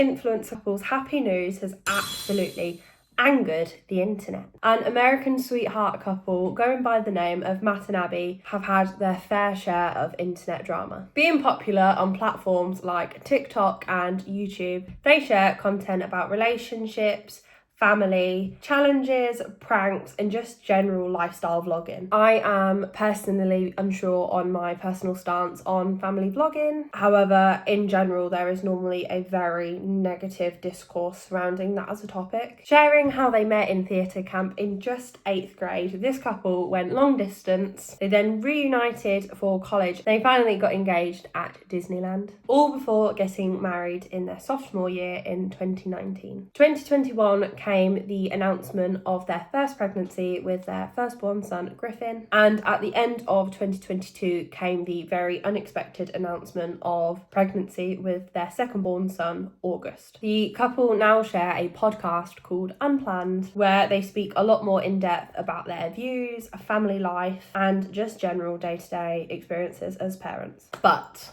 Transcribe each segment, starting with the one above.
influencer couple's happy news has absolutely angered the internet. An American sweetheart couple going by the name of Matt and Abby have had their fair share of internet drama. Being popular on platforms like TikTok and YouTube, they share content about relationships, family, challenges, pranks, and just general lifestyle vlogging. I am personally unsure on my personal stance on family vlogging. However, in general, there is normally a very negative discourse surrounding that as a topic. Sharing how they met in theatre camp in just 8th grade, this couple went long distance. They then reunited for college. They finally got engaged at Disneyland, all before getting married in their sophomore year in 2019. 2021 came the announcement of their first pregnancy with their firstborn son, Griffin, and at the end of 2022 came the very unexpected announcement of pregnancy with their second-born son, August. The couple now share a podcast called Unplanned, where they speak a lot more in depth about their views, family life, and just general day-to-day experiences as parents. But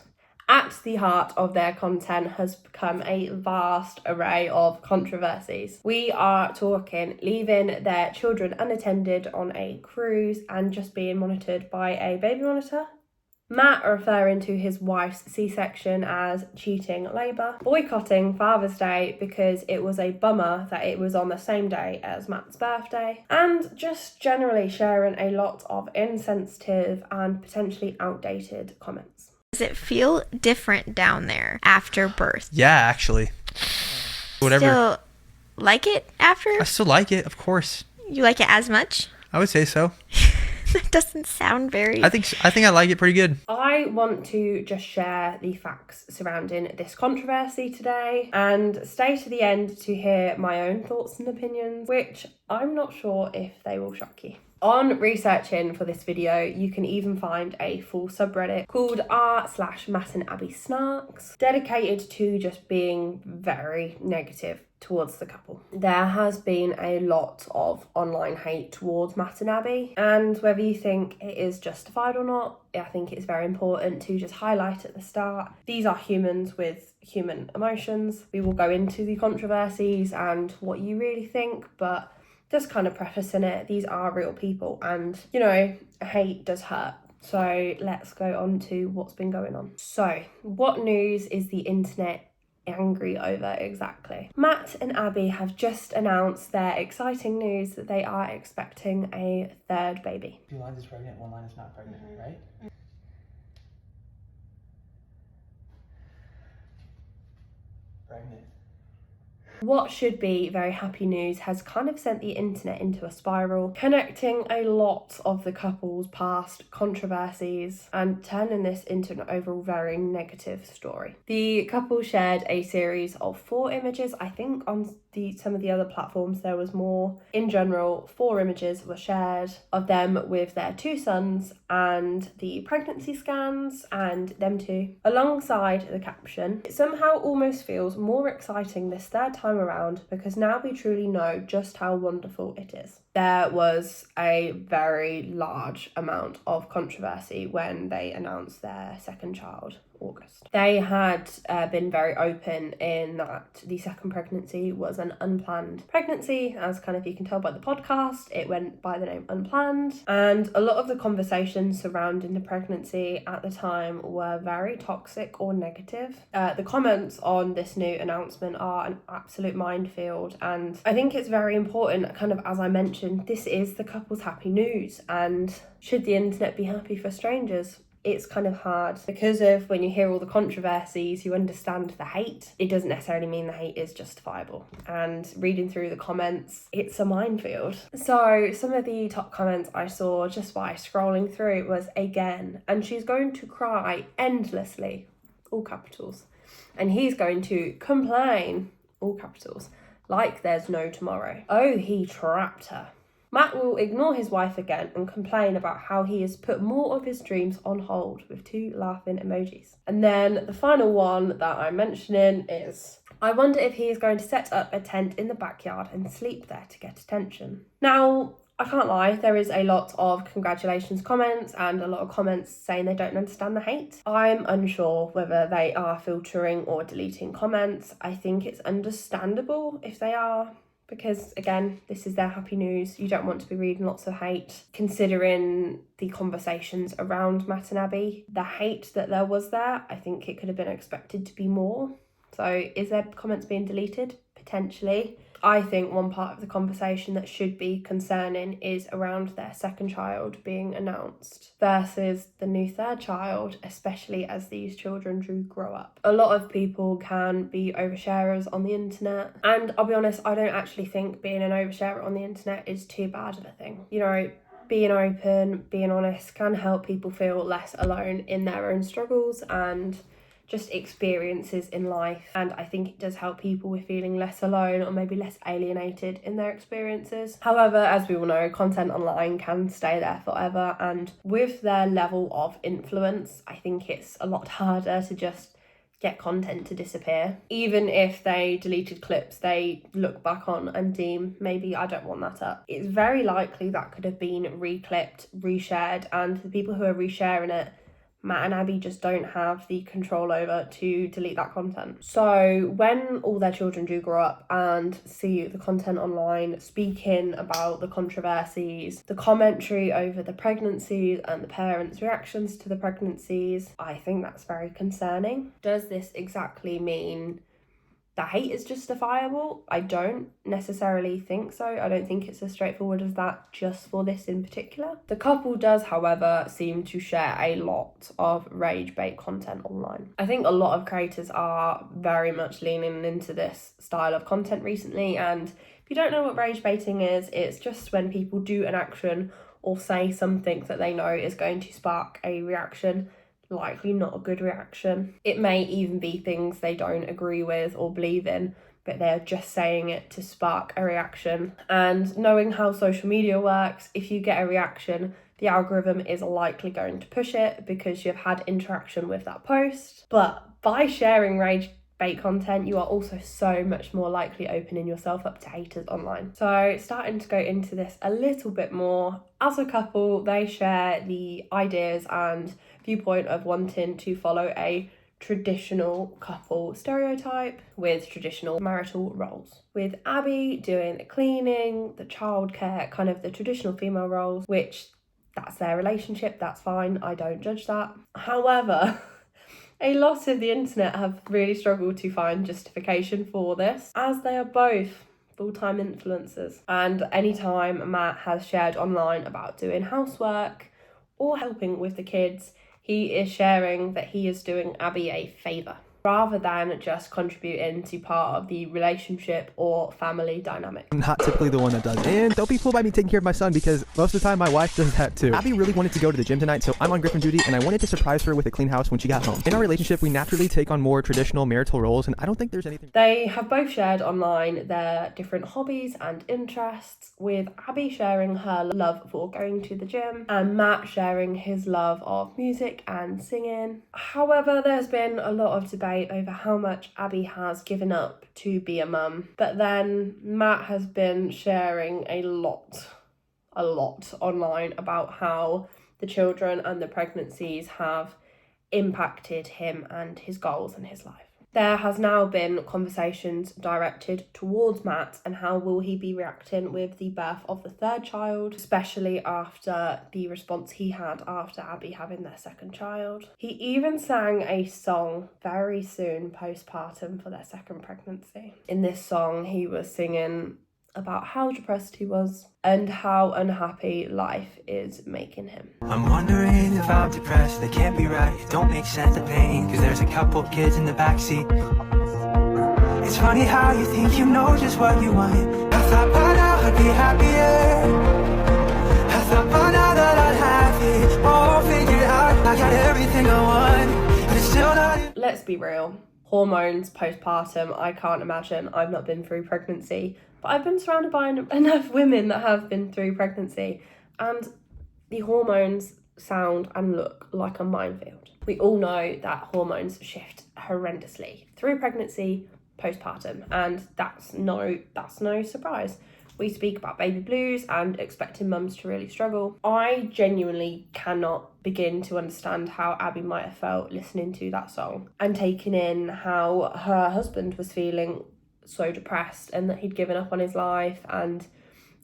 at the heart of their content has become a vast array of controversies. We are talking leaving their children unattended on a cruise and just being monitored by a baby monitor. Matt referring to his wife's C-section as cheating labour. Boycotting Father's Day because it was a bummer that it was on the same day as Matt's birthday. And just generally sharing a lot of insensitive and potentially outdated comments. Does it feel different down there after birth? Yeah, actually. Whatever. Still like it after? I still like it, of course. You like it as much? I would say so. That doesn't sound very... I think I like it pretty good. I want to just share the facts surrounding this controversy today and stay to the end to hear my own thoughts and opinions, which I'm not sure if they will shock you. On researching for this video, you can even find a full subreddit called r/Matt and Abby Snarks, dedicated to just being very negative towards the couple. There has been a lot of online hate towards Matt and Abby, and whether you think it is justified or not, I think it's very important to just highlight at the start. These are humans with human emotions. We will go into the controversies and what you really think, but just kind of prefacing it, these are real people and, you know, hate does hurt. So let's go on to what's been going on. So what news is the internet angry over exactly? Matt and Abby have just announced their exciting news that they are expecting a third baby. 2 lines is pregnant, 1 line is not pregnant, right? Pregnant. What should be very happy news has kind of sent the internet into a spiral, connecting a lot of the couple's past controversies and turning this into an overall very negative story. The couple shared a series of 4 images. I think on some of the other platforms there was more. In general, 4 images were shared of them with their 2 sons and the pregnancy scans and them 2, alongside the caption, "It somehow almost feels more exciting this third time around because now we truly know just how wonderful it is." There was a very large amount of controversy when they announced their second child, August. They had been very open in that the second pregnancy was an unplanned pregnancy, as kind of you can tell by the podcast, it went by the name Unplanned, and a lot of the conversations surrounding the pregnancy at the time were very toxic or negative. The comments on this new announcement are an absolute minefield, and I think it's very important, kind of as I mentioned, this is the couple's happy news, and should the internet be happy for strangers? It's kind of hard because of when you hear all the controversies, you understand the hate. It doesn't necessarily mean the hate is justifiable. And reading through the comments, it's a minefield. So some of the top comments I saw just by scrolling through was again, and she's going to cry endlessly, all capitals. And he's going to complain, all capitals, like there's no tomorrow. Oh, he trapped her. Matt will ignore his wife again and complain about how he has put more of his dreams on hold with 2 laughing emojis. And then the final one that I'm mentioning is, I wonder if he is going to set up a tent in the backyard and sleep there to get attention. Now, I can't lie, there is a lot of congratulations comments and a lot of comments saying they don't understand the hate. I'm unsure whether they are filtering or deleting comments. I think it's understandable if they are, because again, this is their happy news. You don't want to be reading lots of hate. Considering the conversations around Matt and Abby, the hate that there was there, I think it could have been expected to be more. So is there comments being deleted? Potentially. I think one part of the conversation that should be concerning is around their second child being announced versus the new third child, especially as these children do grow up. A lot of people can be oversharers on the internet, and I'll be honest, I don't actually think being an oversharer on the internet is too bad of a thing. You know, being open, being honest can help people feel less alone in their own struggles and just experiences in life, and I think it does help people with feeling less alone or maybe less alienated in their experiences. However, as we all know, content online can stay there forever, and with their level of influence, I think it's a lot harder to just get content to disappear. Even if they deleted clips they look back on and deem, maybe I don't want that up, it's very likely that could have been reclipped, reshared, and the people who are resharing it, Matt and Abby just don't have the control over to delete that content. So when all their children do grow up and see the content online speaking about the controversies, the commentary over the pregnancies and the parents' reactions to the pregnancies, I think that's very concerning. Does this exactly mean the hate is justifiable? I don't necessarily think so. I don't think it's as straightforward as that just for this in particular. The couple does, however, seem to share a lot of rage bait content online. I think a lot of creators are very much leaning into this style of content recently, and if you don't know what rage baiting is, it's just when people do an action or say something that they know is going to spark a reaction, likely not a good reaction. It may even be things they don't agree with or believe in, but they're just saying it to spark a reaction. And knowing how social media works, if you get a reaction, the algorithm is likely going to push it because you've had interaction with that post. But by sharing rage bait content, you are also so much more likely opening yourself up to haters online. So starting to go into this a little bit more, as a couple, they share the ideas and viewpoint of wanting to follow a traditional couple stereotype with traditional marital roles, with Abby doing the cleaning, the childcare, kind of the traditional female roles, which that's their relationship, that's fine, I don't judge that. However, a lot of the internet have really struggled to find justification for this, as they are both full-time influencers, and anytime Matt has shared online about doing housework or helping with the kids, he is sharing that he is doing Abby a favour, rather than just contributing to part of the relationship or family dynamic. I'm not typically the one that does it. And don't be fooled by me taking care of my son, because most of the time my wife does that too. Abby really wanted to go to the gym tonight, so I'm on Griffin duty, and I wanted to surprise her with a clean house when she got home. In our relationship, we naturally take on more traditional marital roles, and I don't think there's anything... They have both shared online their different hobbies and interests, with Abby sharing her love for going to the gym and Matt sharing his love of music and singing. However, there's been a lot of debate over how much Abby has given up to be a mum, but then Matt has been sharing a lot online about how the children and the pregnancies have impacted him and his goals and his life. There has now been conversations directed towards Matt and how will he be reacting with the birth of the third child, especially after the response he had after Abby having their second child. He even sang a song very soon postpartum for their second pregnancy. In this song, he was singing about how depressed he was and how unhappy life is making him. I'm wondering if I'm depressed, that can't be right, it don't make sense, the pain, cause there's a couple kids in the backseat. It's funny how you think you know just what you want. I thought by now I'd be happier, I thought by now that I'd have it all figured out. I got everything I want, but it's still not... Let's be real, hormones, postpartum, I can't imagine. I've not been through pregnancy, but I've been surrounded by enough women that have been through pregnancy, and the hormones sound and look like a minefield. We all know that hormones shift horrendously through pregnancy, postpartum, and that's no surprise. We speak about baby blues and expecting mums to really struggle. I genuinely cannot begin to understand how Abby might have felt listening to that song and taking in how her husband was feeling so depressed and that he'd given up on his life and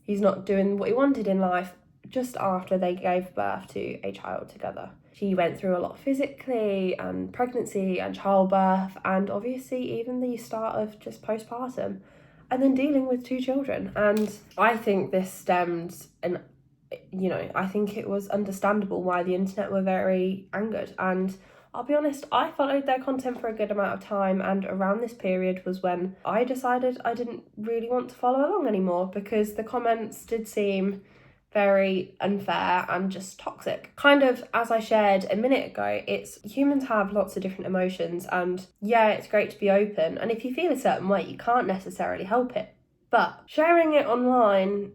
he's not doing what he wanted in life just after they gave birth to a child together. She went through a lot physically and pregnancy and childbirth and obviously even the start of just postpartum and then dealing with 2 children. And I think this stemmed, and I think it was understandable why the internet were very angered. And I'll be honest, I followed their content for a good amount of time, and around this period was when I decided I didn't really want to follow along anymore because the comments did seem very unfair and just toxic. Kind of as I shared a minute ago, it's humans have lots of different emotions, and yeah, it's great to be open, and if you feel a certain way, you can't necessarily help it. But sharing it online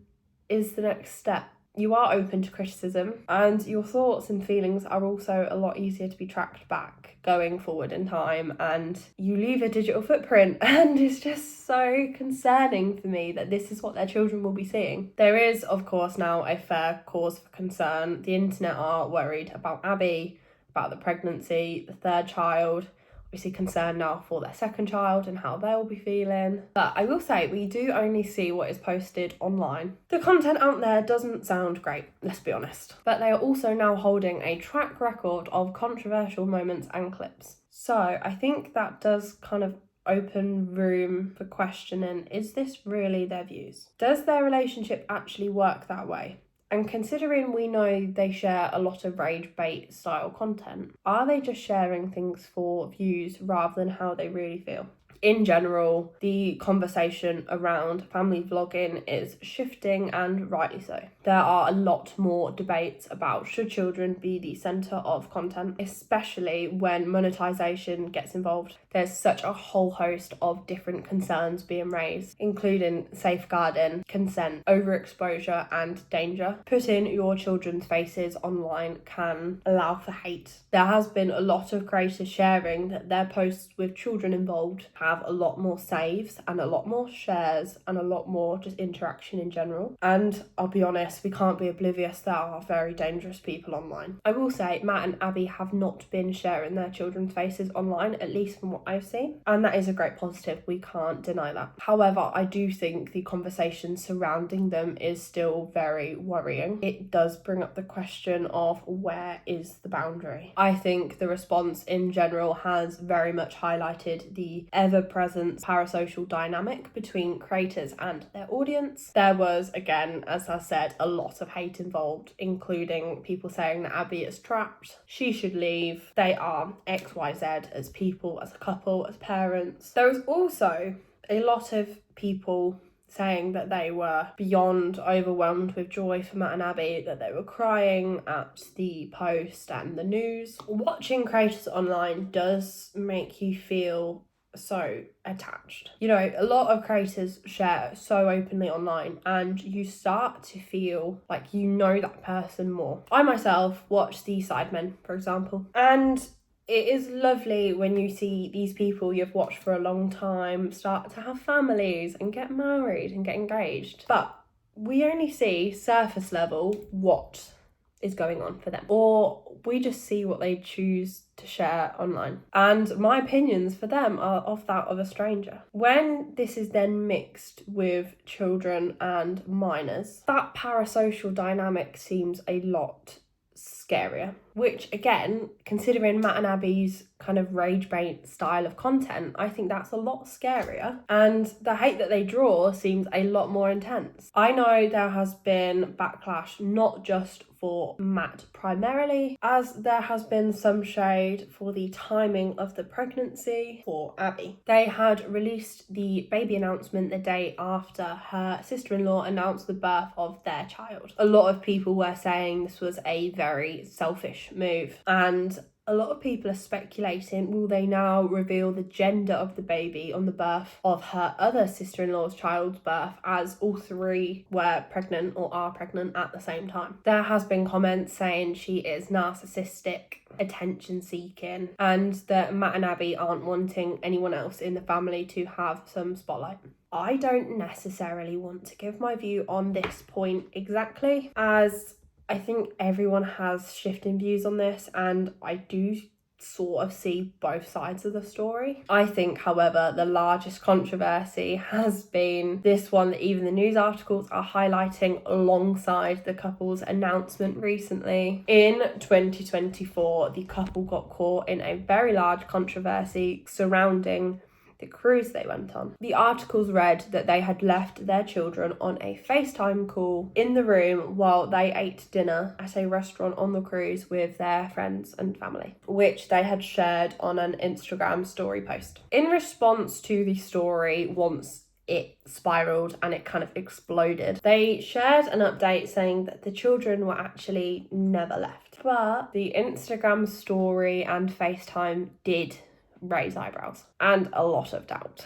is the next step. You are open to criticism, and your thoughts and feelings are also a lot easier to be tracked back going forward in time, and you leave a digital footprint, and it's just so concerning for me that this is what their children will be seeing. There is, of course, now a fair cause for concern. The internet are worried about Abby, about the pregnancy, the 3rd child, obviously concerned now for their 2nd child and how they'll be feeling. But I will say, we do only see what is posted online. The content out there doesn't sound great, let's be honest. But they are also now holding a track record of controversial moments and clips. So I think that does kind of open room for questioning, is this really their views? Does their relationship actually work that way? And considering we know they share a lot of rage bait style content, are they just sharing things for views rather than how they really feel? In general, the conversation around family vlogging is shifting, and rightly so. There are a lot more debates about should children be the centre of content, especially when monetization gets involved. There's such a whole host of different concerns being raised, including safeguarding, consent, overexposure and danger. Putting your children's faces online can allow for hate. There has been a lot of creators sharing that their posts with children involved have a lot more saves and a lot more shares and a lot more just interaction in general. And I'll be honest, we can't be oblivious there are very dangerous people online. I will say Matt and Abby have not been sharing their children's faces online, at least from what I've seen, and that is a great positive, we can't deny that. However, I do think the conversation surrounding them is still very worrying. It does bring up the question of where is the boundary. I think the response in general has very much highlighted the ever-present parasocial dynamic between creators and their audience. There was, again, as I said, a lot of hate involved, including people saying that Abby is trapped, she should leave, they are XYZ as people, as a couple, as parents. There was also a lot of people saying that they were beyond overwhelmed with joy for Matt and Abby, that they were crying at the post and the news. Watching creators online does make you feel so attached. A lot of creators share so openly online, and you start to feel like you know that person more. I myself watch the Sidemen, for example, and it is lovely when you see these people you've watched for a long time start to have families and get married and get engaged. But we only see surface level what is going on for them, or we just see what they choose to share online. And my opinions for them are of that of a stranger. When this is then mixed with children and minors, that parasocial dynamic seems a lot scarier, which again, considering Matt and Abby's kind of rage bait style of content, I think that's a lot scarier, and the hate that they draw seems a lot more intense. I know there has been backlash not just for Matt primarily, as there has been some shade for the timing of the pregnancy for Abby. They had released the baby announcement the day after her sister-in-law announced the birth of their child. A lot of people were saying this was a very selfish move, and a lot of people are speculating, will they now reveal the gender of the baby on the birth of her other sister-in-law's child's birth, as all 3 were pregnant or are pregnant at the same time? There has been comments saying she is narcissistic, attention-seeking, and that Matt and Abby aren't wanting anyone else in the family to have some spotlight. I don't necessarily want to give my view on this point exactly, as I think everyone has shifting views on this, and I do sort of see both sides of the story. I think, however, the largest controversy has been this one that even the news articles are highlighting alongside the couple's announcement recently. In 2024, the couple got caught in a very large controversy surrounding the cruise they went on. The articles read that they had left their children on a FaceTime call in the room while they ate dinner at a restaurant on the cruise with their friends and family, which they had shared on an Instagram story post. In response to the story, once it spiraled and it kind of exploded, they shared an update saying that the children were actually never left. But the Instagram story and FaceTime did raise eyebrows and a lot of doubt.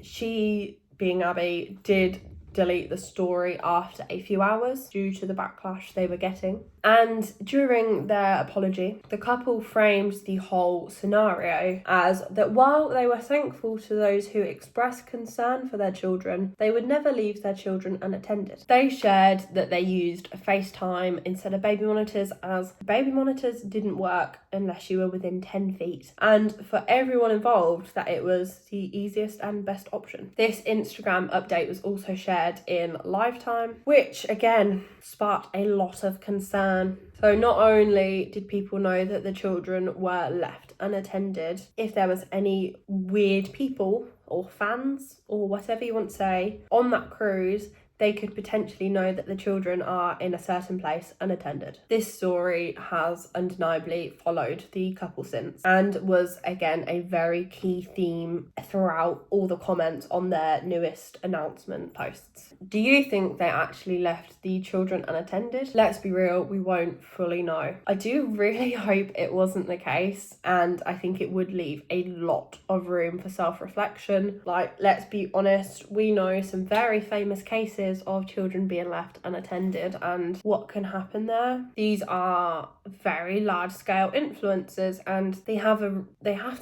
She, being Abby, did delete the story after a few hours due to the backlash they were getting. And during their apology, the couple framed the whole scenario as that while they were thankful to those who expressed concern for their children, they would never leave their children unattended. They shared that they used FaceTime instead of baby monitors, as baby monitors didn't work unless you were within 10 feet. And for everyone involved, that it was the easiest and best option. This Instagram update was also shared in Lifetime, which again sparked a lot of concern. So not only did people know that the children were left unattended, if there was any weird people or fans or whatever you want to say on that cruise, they could potentially know that the children are in a certain place unattended. This story has undeniably followed the couple since and was again a very key theme throughout all the comments on their newest announcement posts. Do you think they actually left the children unattended? Let's be real, we won't fully know. I do really hope it wasn't the case, and I think it would leave a lot of room for self-reflection. Like, let's be honest, we know some very famous cases of children being left unattended and what can happen there. These are very large scale influencers, and they have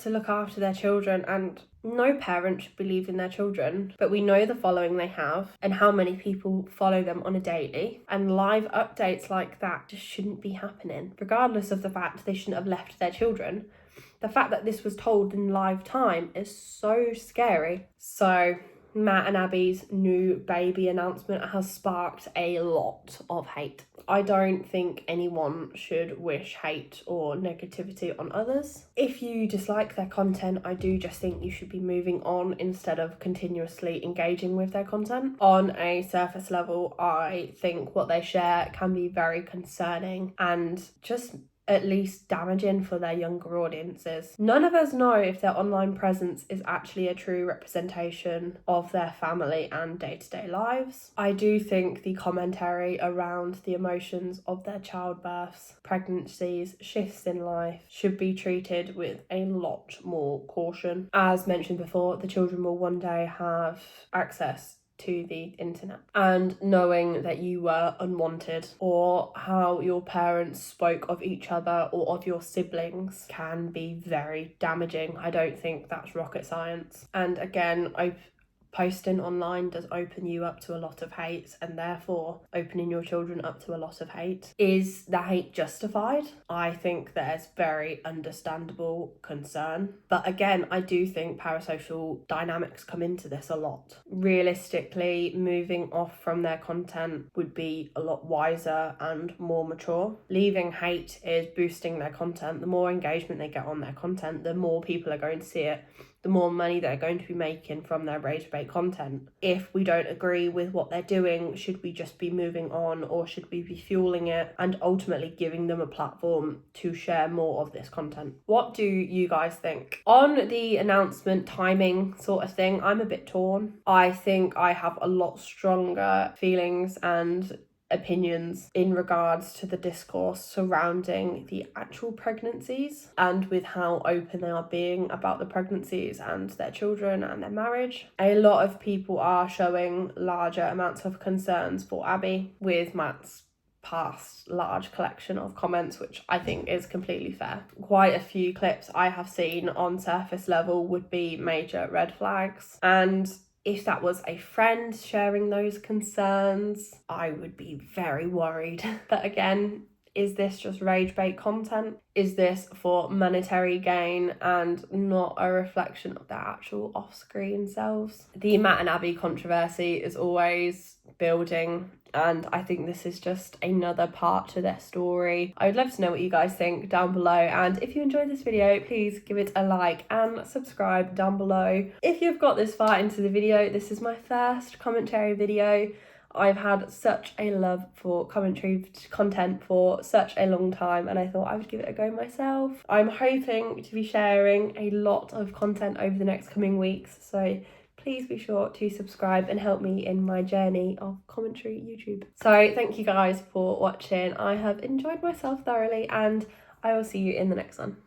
to look after their children, and no parent should be leaving their children, but we know the following they have and how many people follow them on a daily, and live updates like that just shouldn't be happening. Regardless of the fact they shouldn't have left their children, the fact that this was told in live time is so scary. So Matt and Abby's new baby announcement has sparked a lot of hate. I don't think anyone should wish hate or negativity on others. If you dislike their content, I do just think you should be moving on instead of continuously engaging with their content. On a surface level, I think what they share can be very concerning and just at least damaging for their younger audiences. None of us know if their online presence is actually a true representation of their family and day-to-day lives. I do think the commentary around the emotions of their childbirths, pregnancies, shifts in life should be treated with a lot more caution. As mentioned before, the children will one day have access to the internet, and knowing that you were unwanted or how your parents spoke of each other or of your siblings can be very damaging. I don't think that's rocket science. And again, posting online does open you up to a lot of hate, and therefore opening your children up to a lot of hate. Is the hate justified? I think there's very understandable concern, but again, I do think parasocial dynamics come into this a lot. Realistically, moving off from their content would be a lot wiser and more mature. Leaving hate is boosting their content. The more engagement they get on their content, the more people are going to see it, the more money they're going to be making from their rage bait content. If we don't agree with what they're doing, should we just be moving on, or should we be fueling it and ultimately giving them a platform to share more of this content? What do you guys think? On the announcement timing sort of thing, I'm a bit torn. I think I have a lot stronger feelings and opinions in regards to the discourse surrounding the actual pregnancies and with how open they are being about the pregnancies and their children and their marriage. A lot of people are showing larger amounts of concerns for Abby, with Matt's past large collection of comments, which I think is completely fair. Quite a few clips I have seen on surface level would be major red flags, and If that was a friend sharing those concerns, I would be very worried. But again, is this just rage bait content? Is this for monetary gain and not a reflection of their actual off-screen selves? The Matt and Abby controversy is always building, and I think this is just another part to their story. I would love to know what you guys think down below, and if you enjoyed this video, please give it a like and subscribe down below. If you've got this far into the video, this is my first commentary video. I've had such a love for commentary content for such a long time, and I thought I would give it a go myself. I'm hoping to be sharing a lot of content over the next coming weeks, so please be sure to subscribe and help me in my journey of commentary YouTube. So thank you guys for watching. I have enjoyed myself thoroughly, and I will see you in the next one.